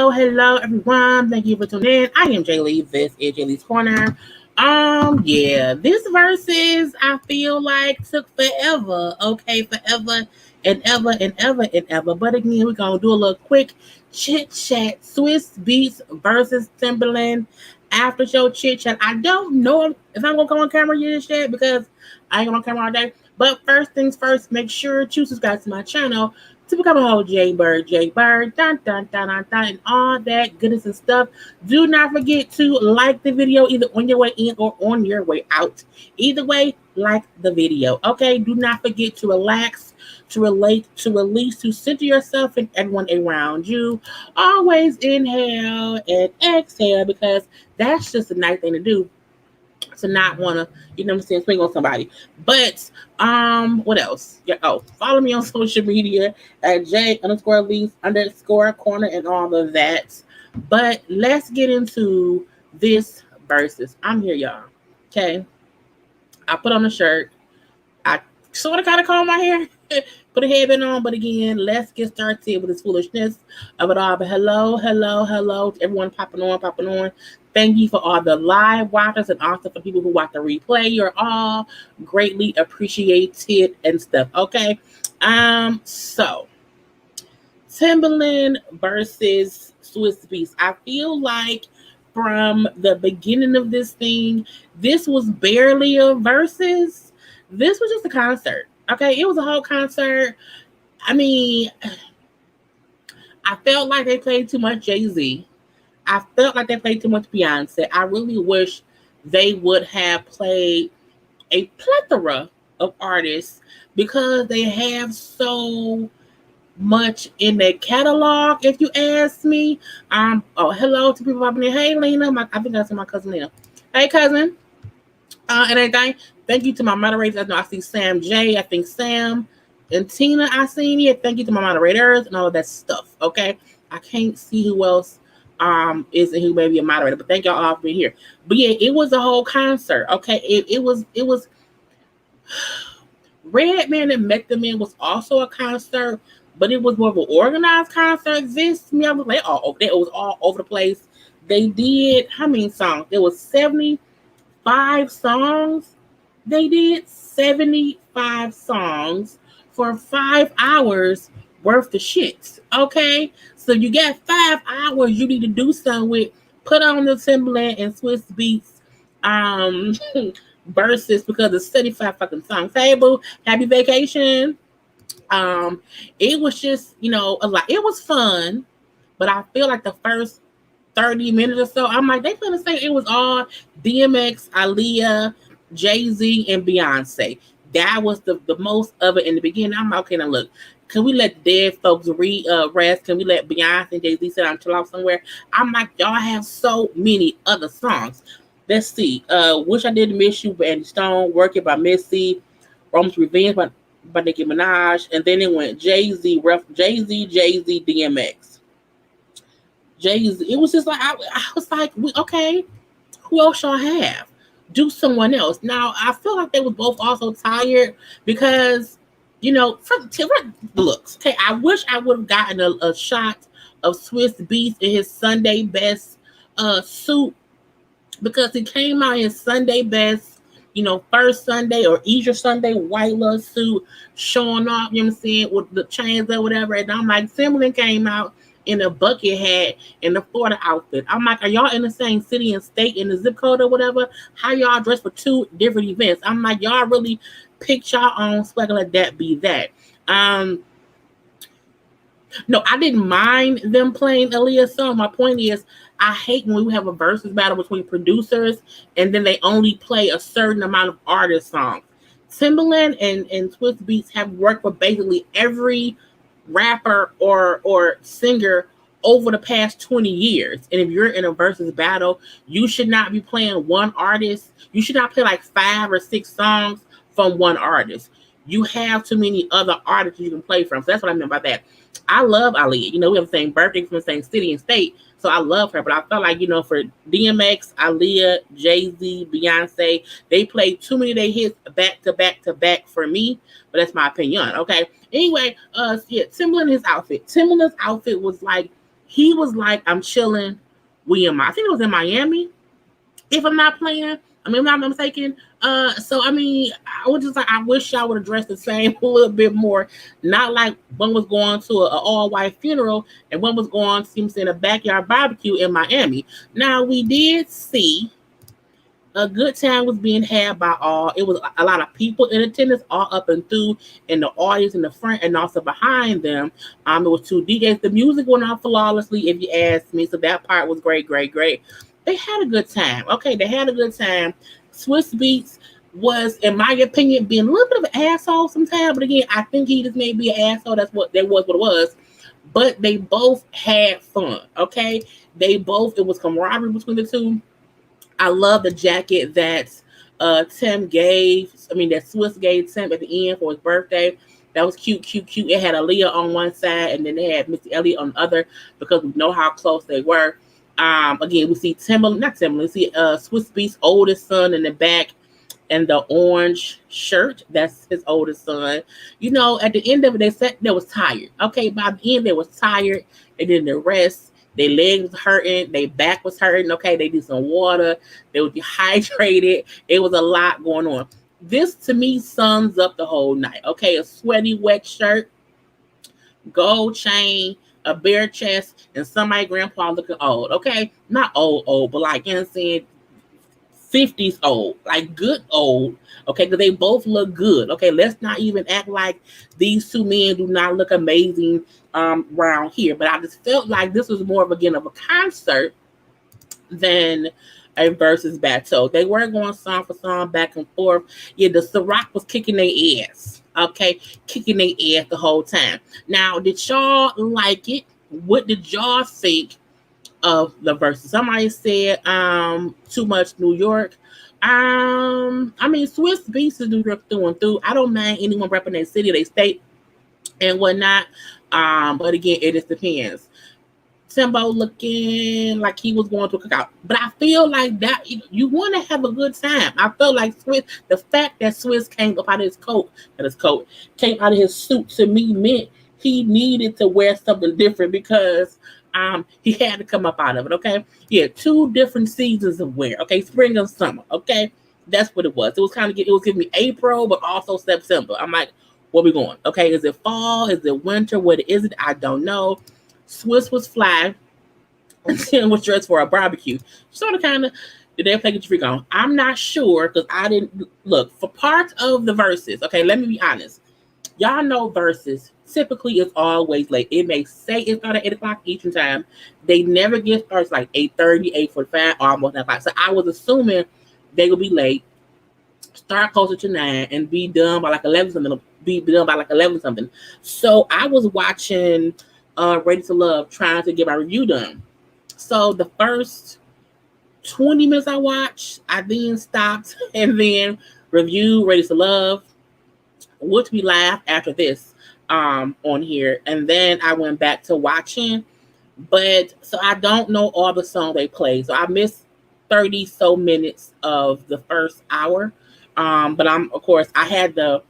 Hello, everyone. Thank you for tuning in. I am Jaylee. This is JLeesCorner. Yeah, this versus I feel like took forever. Okay, forever and ever and ever and ever. But again, we're gonna do a little quick chit chat. Swizz Beatz versus Timbaland after show chit chat. I don't know if I'm gonna come on camera yet because I ain't on camera all day. But first things first, make sure to subscribe to my channel to become a whole JayBird, and all that goodness and stuff. Do not forget to like the video either on your way in or on your way out. Either way, like the video. Okay, do not forget to relax, to relate, to release, to center yourself and everyone around you. Always inhale and exhale because that's just a nice thing to do. To not want to, you know what I'm saying, swing on somebody. But what else? Yeah, follow me on social media at J_Lees_Corner and all of that. But let's get into this versus. I'm here, y'all. Okay. I put on a shirt. I sort of kind of comb my hair. Put a headband on, but again, let's get started with this foolishness of it all. But hello to everyone popping on. Thank you for all the live watchers and also for people who watch the replay. You're all greatly appreciated and stuff. Okay. So Timbaland versus Swizz Beatz. I feel like from the beginning of this thing, this was barely a versus. This was just a concert. Okay, it was a whole concert. I mean, I felt like they played too much Jay-Z. I felt like they played too much Beyonce. I really wish they would have played a plethora of artists because they have so much in their catalog, if you ask me. Hello to people popping in. Hey, Lena. I think that's my cousin Lena. Hey, cousin. And everything. Thank you to my moderators. I know I see Sam J. I think Sam and Tina I seen here. Thank you to my moderators and all of that stuff. Okay. I can't see who else is and who may be a moderator, but thank y'all all for being here. But yeah, it was a whole concert. Okay. It was Redman and Met the Man was also a concert, but it was more of an organized concert. This, me, I was like, it was all over the place. They did how many songs? It was 75 songs. They did 75 songs for 5 hours worth of shit. Okay, so you got 5 hours. You need to do something with. Put on the Timbaland and Swizz Beats verses because it's 75 fucking songs. Table, happy vacation. Um, it was just, a lot. It was fun, but I feel like the first 30 minutes or so, I'm like, they gonna say it was all DMX, Aaliyah, Jay-Z, and Beyonce. That was the most of it in the beginning. I'm like, okay, now look, can we let dead folks rest? Can we let Beyonce and Jay-Z sit down and chill out somewhere? I'm like, y'all have so many other songs. Let's see. Wish I Didn't Miss You by Andy Stone, Work It by Missy, Rome's Revenge by Nicki Minaj, and then it went Jay-Z, DMX. Jay-Z. It was just like I was like, okay, who else y'all have? Do someone else. Now I feel like they was both also tired because, for the looks. Okay, I wish I would have gotten a shot of Swizz Beatz in his Sunday best suit because he came out in Sunday best, first Sunday or Easter Sunday white little suit showing off, you know what I'm saying, with the chains or whatever. And I'm like, Timbaland came out in a bucket hat in the Florida outfit. I'm like, are y'all in the same city and state in the zip code or whatever? How y'all dressed for two different events? I'm like, y'all really picked y'all own swagger, let that be that. No, I didn't mind them playing Aaliyah's song. My point is, I hate when we have a versus battle between producers and then they only play a certain amount of artist songs. Timbaland and Swizz Beatz have worked for basically every rapper or singer over the past 20 years. And if you're in a versus battle, you should not be playing one artist. You should not play like 5 or 6 songs from one artist. You have too many other artists you can play from. So that's what I meant by that. I love Aaliyah. We have the same birthday from the same city and state. So I love her. But I felt like, for DMX, Aaliyah, Jay-Z, Beyonce, they played too many of their hits back to back to back for me. But that's my opinion. Okay. Anyway, Timbaland, his outfit. Timbaland's outfit was like, he was like, I'm chilling. I think it was in Miami. If I'm not playing. I'm not mistaken. So I was just like, I wish y'all would have dressed the same a little bit more. Not like one was going to an all-white funeral and one was going to a backyard barbecue in Miami. Now we did see a good time was being had by all. It was a lot of people in attendance, all up and through, in the audience in the front and also behind them. It was 2 DJs. The music went on flawlessly, if you ask me. So that part was great. They had a good time. Okay, they had a good time. Swizz Beatz was, in my opinion, being a little bit of an asshole sometimes. But again, I think he just may be an asshole. That's what it was. But they both had fun. Okay, it was camaraderie between the two. I love the jacket that that Swizz gave Tim at the end for his birthday. That was cute. It had Aaliyah on one side and then they had Missy Elliott on the other because we know how close they were. Again, we see we see Swizz Beatz's oldest son in the back and the orange shirt. That's his oldest son. At the end of it, they said they was tired. Okay, by the end, they was tired. They did the rest. Their legs was hurting. Their back was hurting. Okay, they did some water. They were dehydrated. It was a lot going on. This, to me, sums up the whole night. Okay, a sweaty, wet shirt, gold chain, a bare chest, and somebody grandpa looking old. Okay, not old, but like, 50s old, like good old. Okay, because they both look good. Okay, let's not even act like these two men do not look amazing around here. But I just felt like this was more of a concert than a versus battle. They were going song for song, back and forth. Yeah, the Ciroc was kicking their ass. Okay, kicking their ass the whole time. Now, did y'all like it? What did y'all think of the verses? Somebody said too much New York. Swizz Beatz is New York through and through. I don't mind anyone repping their city, their state, and whatnot. But again, it just depends. Timbo looking like he was going to a cookout. But I feel like that you want to have a good time. I felt like the fact that Swizz came up out of his coat, came out of his suit, to me meant he needed to wear something different because he had to come up out of it. Okay, he had 2 different seasons of wear. Okay, spring and summer. Okay, that's what it was. It was kind of, it was giving me April, but also September. I'm like, where we going? Okay, is it fall? Is it winter? What is it? I don't know. Swizz was fly and Tim was dressed for a barbecue. Sort of, kind of. Did they play Get Your Freak On? I'm not sure because I didn't look for parts of the verses. Okay, let me be honest. Y'all know verses typically is always late. It may say it started at 8 o'clock each time. They never get started like 8:30, 8:45, almost 9 o'clock. So I was assuming they would be late, start closer to 9, and be done by like 11 something. Be done by like 11 something. So I was watching Ready to Love, trying to get my review done. So the first 20 minutes I watched, I then stopped and then reviewed Ready to Love, which we laughed after this on here, and then I went back to watching. But so I don't know all the songs they play, so I missed 30 so minutes of the first hour. But of course I had the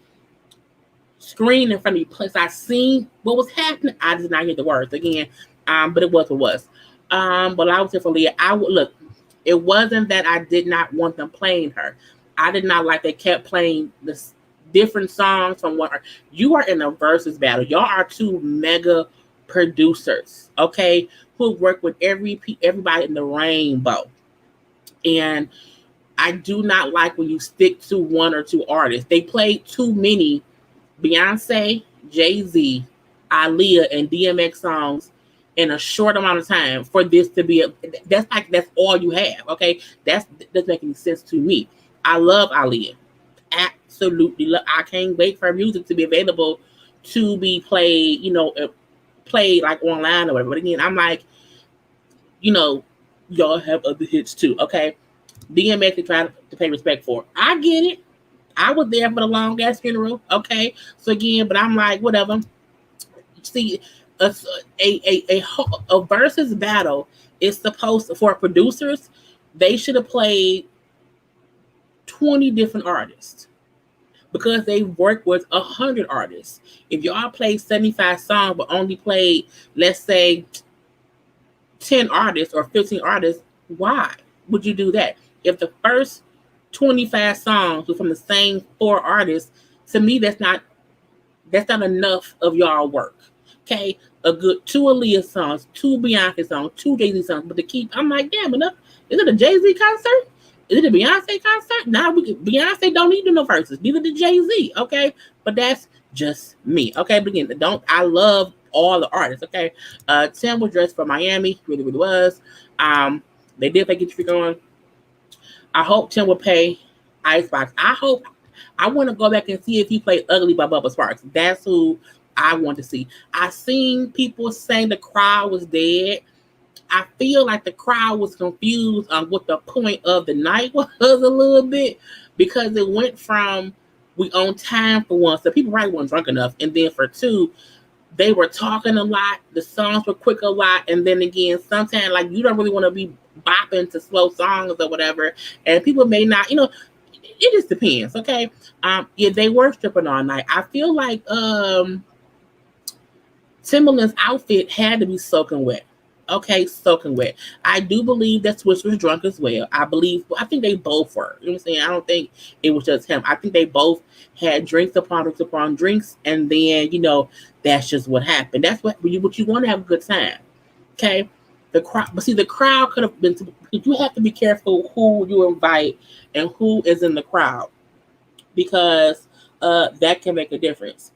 screen in front of me, plus I seen what was happening. I did not hear the words again, but it was what it was. But I was here for Leah. I would look. It wasn't that I did not want them playing her. I did not like they kept playing this different songs from what you are in a versus battle. Y'all are 2 mega producers, okay, who work with everybody in the rainbow. And I do not like when you stick to 1 or 2 artists. They played too many Beyonce, Jay-Z, Aaliyah, and DMX songs in a short amount of time for this to be that's all you have. Okay, that doesn't make any sense to me. I love Aaliyah, absolutely love. I can't wait for her music to be available to be played, played like online or whatever. But again, I'm like, y'all have other hits too. Okay, DMX they try to pay respect for. I get it. I was there for the long ass funeral. Okay, so again, but I'm like, whatever. See, a versus battle is supposed to, for producers, they should have played 20 different artists because they work with 100 artists. If y'all played 75 songs but only played, let's say, 10 artists or 15 artists, why would you do that? If the first 25 songs were from the same 4 artists, to me that's not enough of y'all work. Okay, a good 2 Aaliyah songs, 2 Beyonce songs, 2 Jay-Z songs, but to keep, I'm like, damn, enough. Is it a Jay-Z concert? Is it a Beyonce concert? Now Beyonce don't need to do no verses. Neither did Jay-Z. Okay, but that's just me. Okay, but again, I love all the artists. Okay, Tim was dressed for Miami, really was. They did Get Your Freak On. I hope Tim will pay Icebox. I want to go back and see if he played Ugly by Bubba Sparxxx. That's who I want to see. I seen people saying the crowd was dead. I feel like the crowd was confused on what the point of the night was a little bit, because it went from we on time for 1, so people probably weren't drunk enough, and then for 2, they were talking a lot. The songs were quick a lot, and then again, sometimes like you don't really want to be bopping to slow songs or whatever, and people may not, it just depends. Okay, yeah, they were stripping all night. I feel like Timbaland's outfit had to be soaking wet. Okay, soaking wet. I do believe that Swizz was drunk as well. I think they both were. You know what I'm saying? I don't think it was just him. I think they both had drinks upon drinks, and then, that's just what happened. That's what you want to have a good time. Okay? The crowd could have been, you have to be careful who you invite and who is in the crowd, because that can make a difference.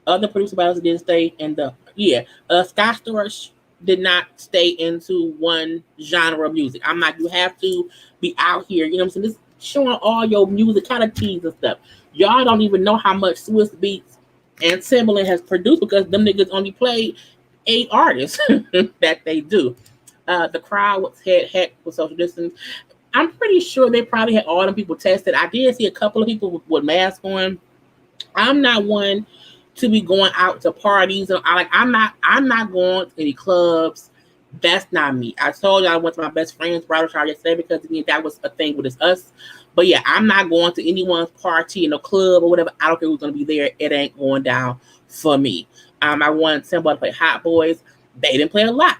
Other producer battles didn't stay in Scott Storch did not stay into one genre of music. You have to be out here, you know what I'm saying? This showing all your musicalities and stuff. Y'all don't even know how much Swizz Beatz and Timbaland has produced, because them niggas only played 8 artists that they do. The crowd was heck with social distance. I'm pretty sure they probably had all them people tested. I did see a couple of people with masks on. I'm not one to be going out to parties, and I'm not going to any clubs. That's not me. I told you I went to my best friend's bridal shower yesterday, because again, that was a thing with us. But yeah, I'm not going to anyone's party in a club or whatever. I don't care who's gonna be there. It ain't going down for me. I wanted Timbaland to play Hot Boys. They didn't play a lot.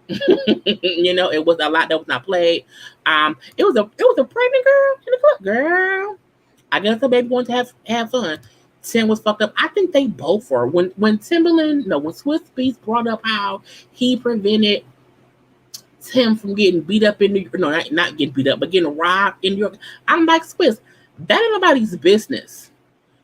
It was a lot that was not played. It was a pregnant girl in the club. Girl, I guess the baby wanted to have fun. Tim was fucked up. I think they both were. When Swizz Beatz brought up how he prevented Tim from getting beat up in New York. No, not getting beat up, but getting robbed in New York. I'm like, Swizz, that ain't nobody's business.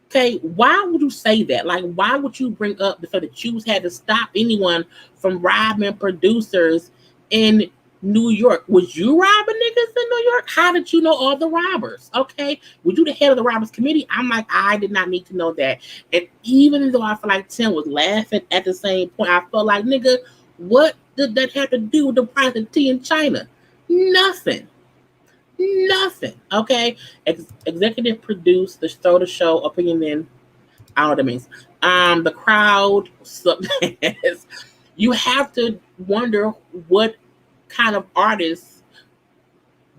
Okay, why would you say that? Like, why would you bring up the fact that you had to stop anyone from robbing producers in New York? Was you robbing niggas in New York? How did you know all the robbers? Okay, was you the head of the robbers committee? I'm like, I did not need to know that. And even though I feel like Tim was laughing at the same point, I felt like, nigga, what did that have to do with the price of tea in China? Nothing. Okay, executive produced the show opinion in. I don't know what that means. The crowd. You have to wonder what kind of artists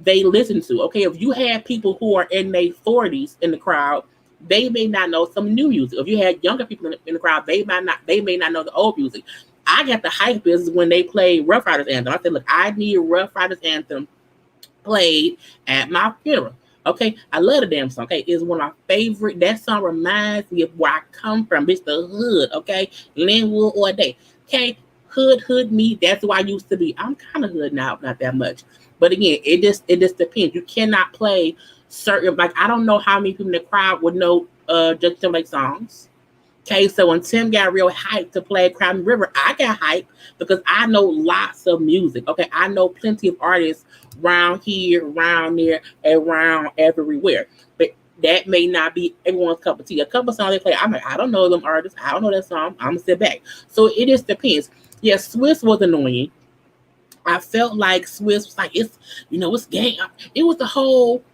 they listen to. Okay, if you have people who are in their 40s in the crowd, they may not know some new music. If you had younger people in the crowd, they may not know the old music. I got the hype business when they played Rough Riders Anthem. I said, look, I need Rough Riders Anthem played at my funeral. Okay, I love the damn song. Okay, it's one of my favorite. That song reminds me of where I come from. It's the hood. Okay, Linwood or Day. Okay, hood me. That's who I used to be. I'm kind of hood now, not that much. But again, it just depends. You cannot play certain, like, I don't know how many people in the crowd would know Justin Timberlake songs. Okay, so when Tim got real hyped to play Cry Me River, I got hyped because I know lots of music. Okay, I know plenty of artists around here, around there, around everywhere. But that may not be everyone's cup of tea. A couple of songs they play, I'm like, I don't know them artists. I don't know that song. I'm going to sit back. So it just depends. Yeah, Swizz was annoying. I felt like Swizz was like, it's game. It was the whole,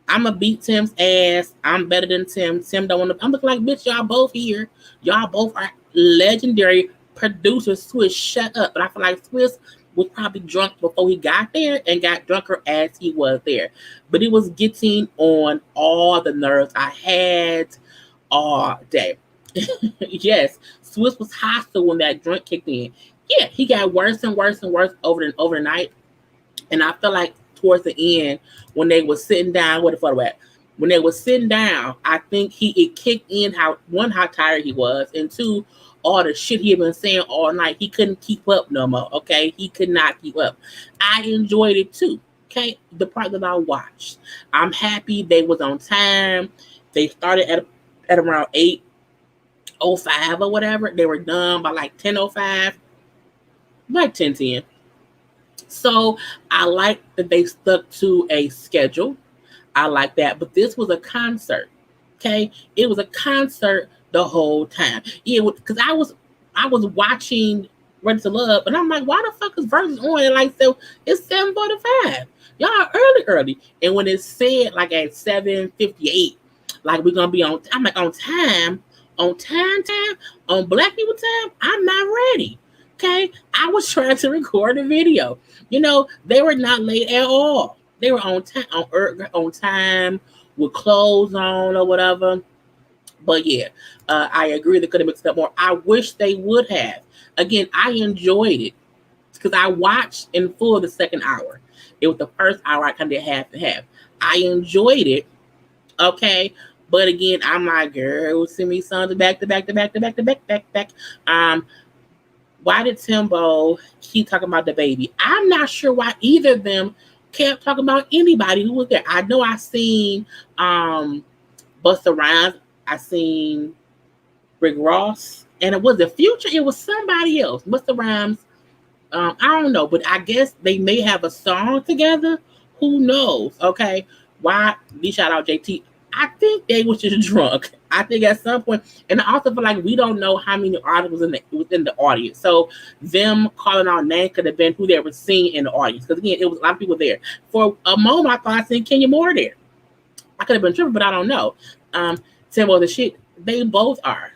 I'm going to beat Tim's ass. I'm better than Tim. Tim don't want to. I'm looking like, bitch, y'all both here. Y'all both are legendary producers. Swizz, shut up. But I feel like Swizz was probably drunk before he got there and got drunker as he was there. But it was getting on all the nerves I had all day. Yes, Swizz was hostile when that drink kicked in. Yeah, he got worse and worse and worse over the night. And I felt like towards the end, when they were sitting down, when they were sitting down, I think it kicked in how tired he was, and two, all the shit he had been saying all night. He couldn't keep up no more. Okay, he could not keep up. I enjoyed it too. Okay, the part that I watched, I'm happy they was on time. They started at around 8:05 or whatever. They were done by like 10:05, like 10:10. So I like that they stuck to a schedule. I like that. But this was a concert. Okay? It was a concert the whole time. Yeah, because I was watching Ready to Love, and I'm like, why the fuck is VERZUZ on? Like, so it's 7:45. Y'all are early. And when it said like at 7:58, like we're gonna be on, I'm like, on time, on Black people time, I'm not ready. Okay, I was trying to record a video. They were not late at all. They were on time with clothes on or whatever. But yeah, I agree they could have mixed up more. I wish they would have. Again, I enjoyed it because I watched in full the second hour. It was the first hour I kind of had to have. I enjoyed it. Okay. But again, I'm like, girl, send me songs back to back. Why did Timbo keep talking about the baby? I'm not sure why either of them kept talking about anybody who was there. I know I seen Busta Rhymes. I seen Rick Ross. And it was the Future. It was somebody else. Busta Rhymes. I don't know. But I guess they may have a song together. Who knows? Okay. Why? Shout out JT. I think they was just drunk. I think at some point, and I also feel like we don't know how many artists was within the audience. So them calling out names could have been who they were seeing in the audience. Because again, it was a lot of people there. For a moment, I thought I seen Kenya Moore there. I could have been tripping, but I don't know. Timbo the shit. They both are.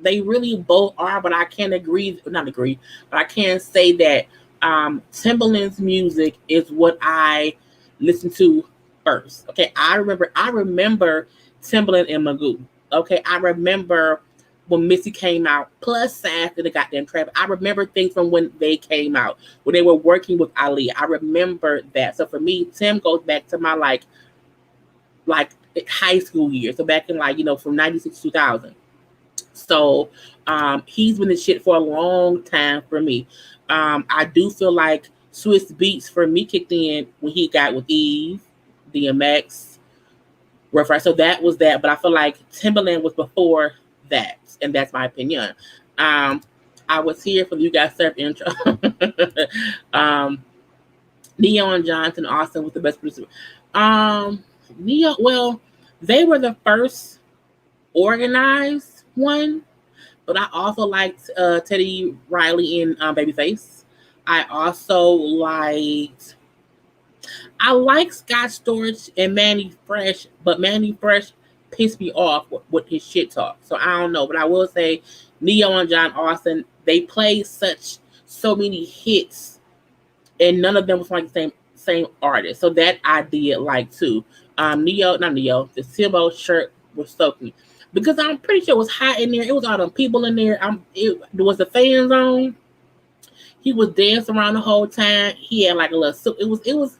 They really both are, but I can't not agree, but I can't say that Timbaland's music is what I listen to first. Okay, I remember Timbaland and Magoo. Okay, I remember when Missy came out, plus Sass and the goddamn Trap. I remember things from when they came out, when they were working with Ali. I remember that. So for me, Tim goes back to my like high school years. So back in from 96 to 2000. So he's been the shit for a long time for me. I do feel like Swizz Beatz for me kicked in when he got with Eve, DMX, Rough Rider. So that was that. But I feel like Timbaland was before that, and that's my opinion. I was here for the You Got Served intro. Neon Johnson Austin was the best producer. Neon, well, they were the first organized one, but I also liked Teddy Riley and Babyface. I like Scott Storch and Manny Fresh, but Manny Fresh pissed me off with his shit talk. So I don't know, but I will say Neo and John Austin, they played so many hits, and none of them was like the same artist. So that I did like too. The Timbo shirt was soaking because I'm pretty sure it was hot in there. It was all them people in there. It was the fan zone. He was dancing around the whole time. He had like a little. It was.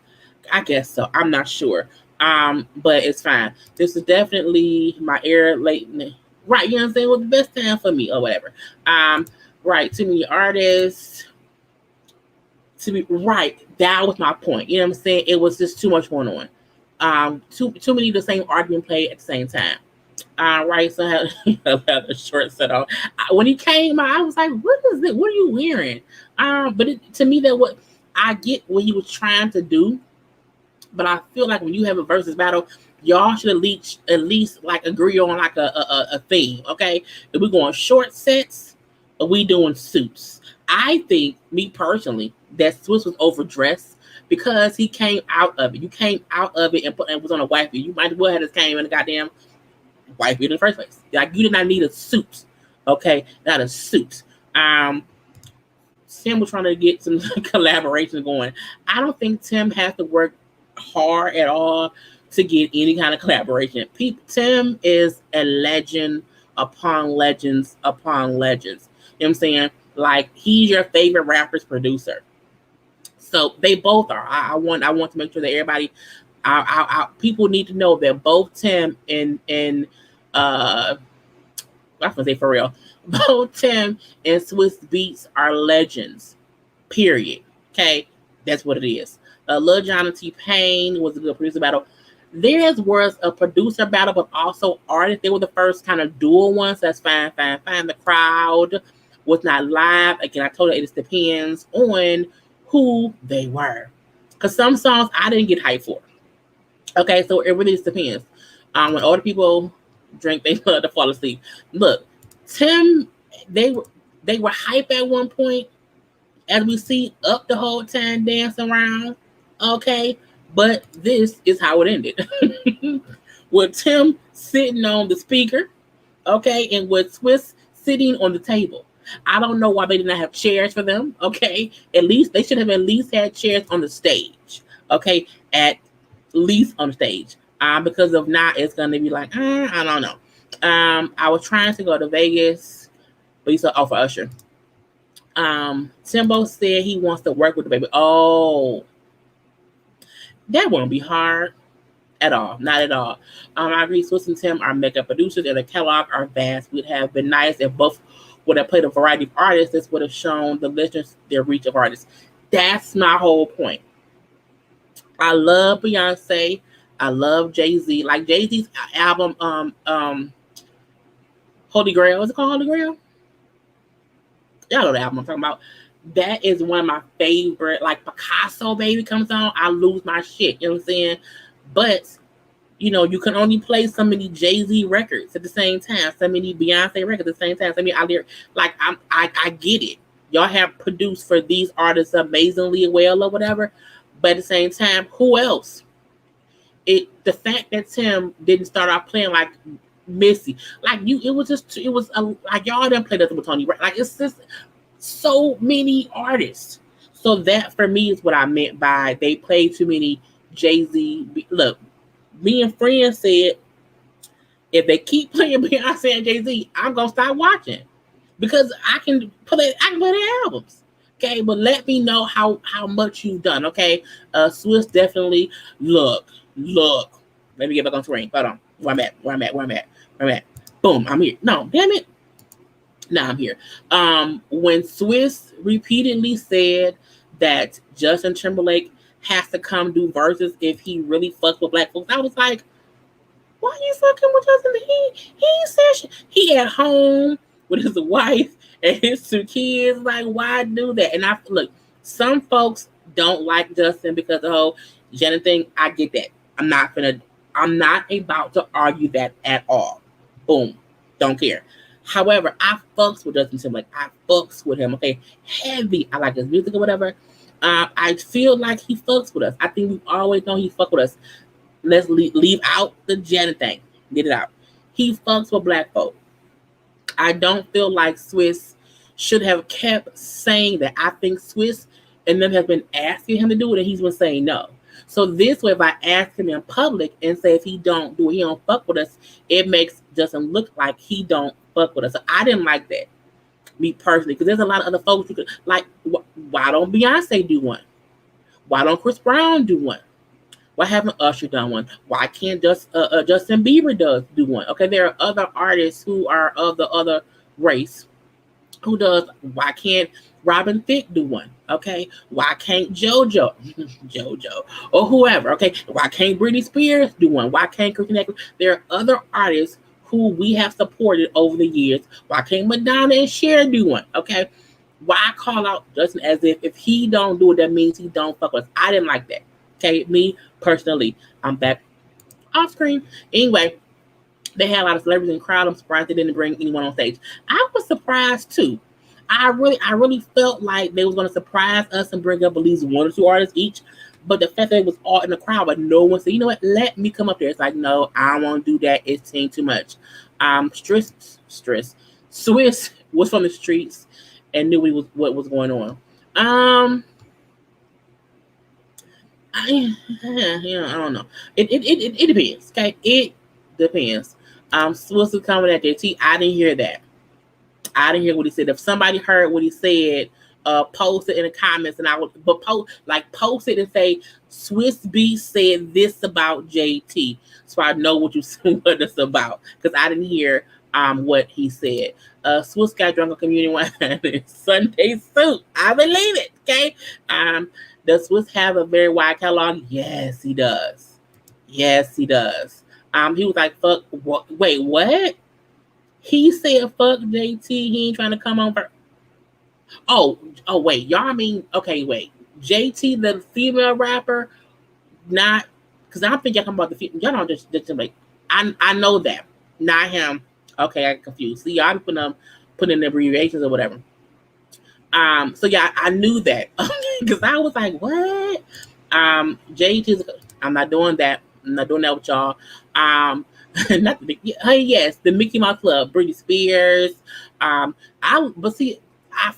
I guess so. I'm not sure. But it's fine. This is definitely my era late. Right, you know what I'm saying? It was the best time for me or whatever. Right, too many artists. That was my point. You know what I'm saying? It was just too much going on. Too many of the same argument played at the same time. Right, so I had a short set on. When he came out, I was like, "What is it? What are you wearing?" But to me, that what I get what he was trying to do. But I feel like when you have a versus battle, y'all should at least like agree on like a theme, okay? If we're going short sets, or we doing suits. I think, me personally, that Swizz was overdressed because he came out of it. You came out of it and was on a wifey. You might as well have just came in a goddamn wifey in the first place. Like, you did not need a suit, okay? Not a suit. Tim was trying to get some collaboration going. I don't think Tim has to work hard at all to get any kind of collaboration. Tim is a legend upon legends upon legends. You know what I'm saying? Like, he's your favorite rapper's producer. So they both are. I want to make sure that everybody, people need to know that both Tim and I was gonna say for real, both Tim and Swizz Beatz are legends. Period. Okay, that's what it is. Lil Jon and T-Pain was a good producer battle. Theirs was a producer battle, but also artists. They were the first kind of dual ones. That's fine. The crowd was not live. Again, I told you it just depends on who they were. Because some songs I didn't get hyped for. Okay, so it really just depends. When older people drink, they love to fall asleep. Look, Tim, they were hype at one point, as we see up the whole time dancing around. Okay, but this is how it ended. With Tim sitting on the speaker, okay, and with Swizz sitting on the table. I don't know why they did not have chairs for them, okay? At least they should have at least had chairs on the stage, okay? At least on the stage. Because if not, it's gonna be like, I don't know. I was trying to go to Vegas, but he said, for Usher. Timbo said he wants to work with the baby. Oh, that won't be hard at all. Not at all. I agree. Swizz and Tim are makeup producers, and the catalog are vast. Would have been nice if both would have played a variety of artists. This would have shown the listeners their reach of artists. That's my whole point. I love Beyonce. I love Jay-Z. Like Jay-Z's album, Holy Grail. Is it called Holy Grail? Y'all know the album I'm talking about. That is one of my favorite. Like Picasso, baby, comes on, I lose my shit. You know what I'm saying? But you can only play so many Jay-Z records at the same time, so many Beyonce records at the same time. So many out there. Like I get it. Y'all have produced for these artists amazingly well or whatever. But at the same time, who else? The fact that Tim didn't start off playing like Missy, like like y'all didn't play nothing with Tony, right? Like it's just so many artists. So that for me is what I meant by they played too many Jay-Z. Look, me and friends said If they keep playing Beyonce and Jay-Z, I'm gonna stop watching because I can play their albums. Okay, but let me know how much you've done. Okay, Swizz definitely look. Let me get back on screen. Hold on. Where I'm at. Boom, I'm here. No, damn it. Now I'm here. When Swizz repeatedly said that Justin Timberlake has to come do verses if he really fucks with black folks, I was like, why are you fucking with Justin? He said he at home with his wife and his 2 kids. Like, why do that? And I look, some folks don't like Justin because of the whole gender thing. I get that. I'm not about to argue that at all. Boom. Don't care. However, I fucks with Justin Timberlake. I fucks with him. Okay, heavy. I like his music or whatever. I feel like he fucks with us. I think we've always known he fuck with us. Let's leave out the gender thing. Get it out. He fucks with black folk. I don't feel like Swizz should have kept saying that. I think Swizz and them have been asking him to do it, and he's been saying no. So this way, if I ask him in public and say if he don't do it, he don't fuck with us, it makes Justin look like he don't fuck with us. So I didn't like that, me personally, because there's a lot of other folks who could like. Why don't Beyonce do one? Why don't Chris Brown do one? Why haven't Usher done one? Why can't Justin Bieber do one? Okay, there are other artists who are of the other race who does. Why can't Robin Thicke do one? Okay, why can't JoJo or whoever? Okay, why can't Britney Spears do one? Why can't Christina? There are other artists who we have supported over the years. Why can't Madonna and Cher do one? Okay, why call out Justin as if he don't do it, that means he don't fuck with us? I didn't like that. Okay, me personally, I'm back off screen. Anyway, they had a lot of celebrities in the crowd. I'm surprised they didn't bring anyone on stage. I was surprised too. I really felt like they was going to surprise us and bring up at least 1 or 2 artists each. But the fact that it was all in the crowd, but no one said, you know what, let me come up there. It's like, no, I don't want to do that. It's saying too much. Stress. Swizz was from the streets and knew what was going on. I don't know. It depends. Okay, it depends. Swizz was coming at JT. I didn't hear that. I didn't hear what he said. If somebody heard what he said, post it in the comments, and I would post it and say Swizz B said this about JT, so I know what it's about, because I didn't hear what he said. Swizz got drunk on communion wine in Sunday suit. I believe it. Okay. Does Swizz have a very wide catalog? Yes, he does. He was like, fuck, what? Wait, what? He said, fuck JT, he ain't trying to come on for... Oh, wait, y'all mean... Okay, wait. JT, the female rapper, not... Because I don't think y'all talking about the female... Y'all don't just like... I know that. Not him. Okay, I got confused. See, y'all putting in abbreviations or whatever. So yeah, I knew that. Because I was like, what? JT's... I'm not doing that. I'm not doing that with y'all. Not the yes, the Mickey Mouse Club, Britney Spears. I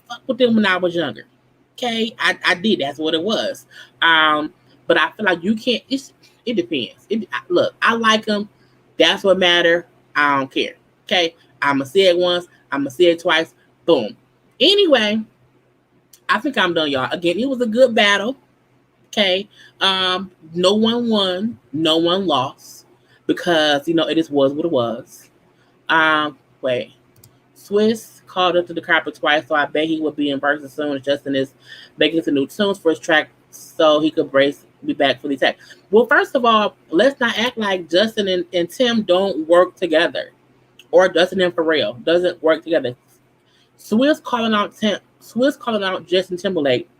fucked with them when I was younger. Okay, I did. That's what it was. But I feel like you can't. It depends. Look, I like them. That's what matter. I don't care. Okay, I'ma say it once. I'ma say it twice. Boom. Anyway, I think I'm done, y'all. Again, it was a good battle. Okay. No one won. No one lost. Because, it just was what it was. Wait. Swizz called up to the carpet twice, so I bet he would be in VERZUZ soon. Justin is making some new tunes for his track so he could be back for the attack. Well, first of all, let's not act like Justin and Tim don't work together. Or Justin and Pharrell doesn't work together. Swizz calling out Justin Timberlake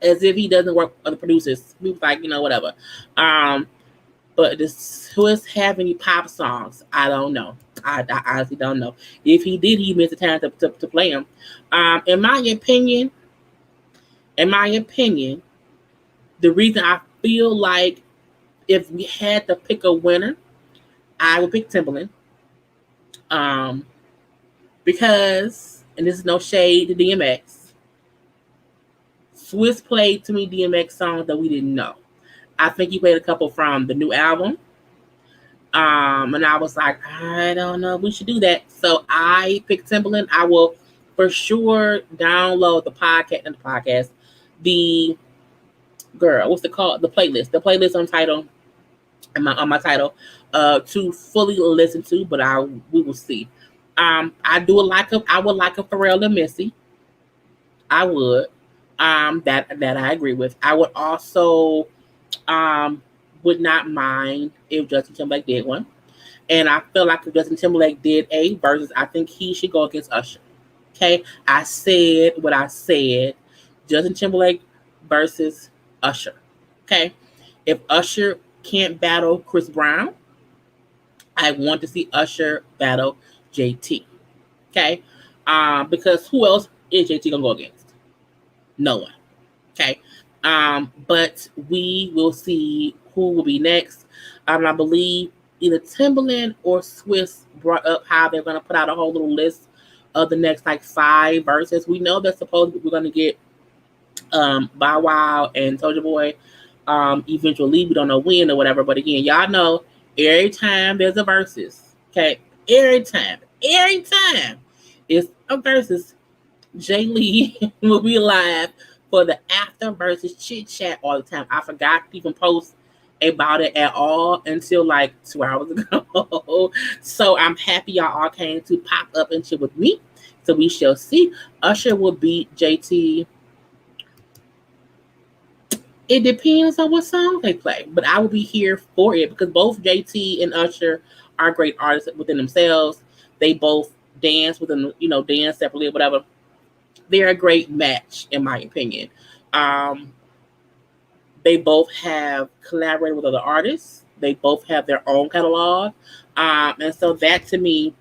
as if he doesn't work with other producers. He was like, whatever. But does Swizz have any pop songs? I don't know. I honestly don't know. If he did, he missed the time to play them. In my opinion, the reason I feel like if we had to pick a winner, I would pick Timbaland. Because, and this is no shade to DMX, Swizz played too many DMX songs that we didn't know. I think he played a couple from the new album. And I was like, I don't know if we should do that. So I picked Timbaland. I will for sure download the girl, what's it called? The playlist on title, on my title, to fully listen to, but we will see. I would like a Pharrell and Missy. I would. That I agree with. I would also would not mind if Justin Timberlake did one. And I feel like if Justin Timberlake did a versus, I think he should go against Usher. Okay, I said what I said. Justin Timberlake versus Usher. Okay, if Usher can't battle Chris Brown, I want to see Usher battle JT. Okay, because who else is JT gonna go against? No one. Okay, but we will see who will be next. I believe either Timbaland or Swizz brought up how they're gonna put out a whole little list of the next like 5 verses. We know that supposedly we're gonna get Bow Wow and Soulja Boy eventually. We don't know when or whatever, but again, y'all know every time there's a versus, okay, every time it's a versus, Jaylee will be live for the after versus chit chat all the time. I forgot to even post about it at all until like 2 hours ago. So I'm happy y'all all came to pop up and chill with me. So we shall see. Usher will beat JT. It depends on what song they play, but I will be here for it because both JT and Usher are great artists within themselves. They both dance dance separately or whatever. They're a great match, in my opinion. They both have collaborated with other artists. They both have their own catalog. And so that to me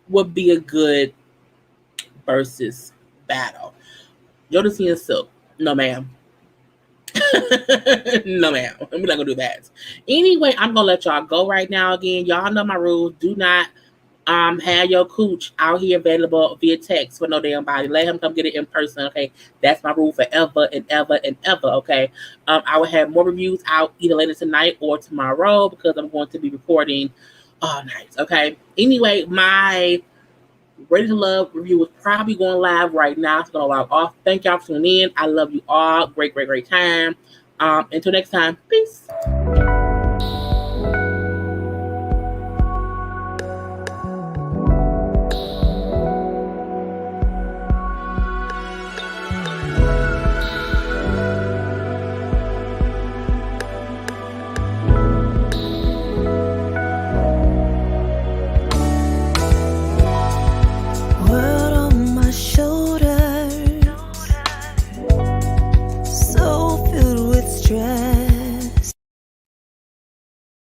would be a good versus battle. Jodeci and Silk, no ma'am. No ma'am, we're not gonna do that. Anyway, I'm gonna let y'all go right now. Again, y'all know my rules. Do not have your cooch out here available via text for no damn body. Let him come get it in person, okay? That's my rule forever and ever and ever, okay? I will have more reviews out either later tonight or tomorrow because I'm going to be recording all night, okay? Anyway, my Ready to Love review is probably going live right now. It's going to log off. Thank y'all for tuning in. I love you all. Great, great, great time. Until next time, peace. So filled with stress.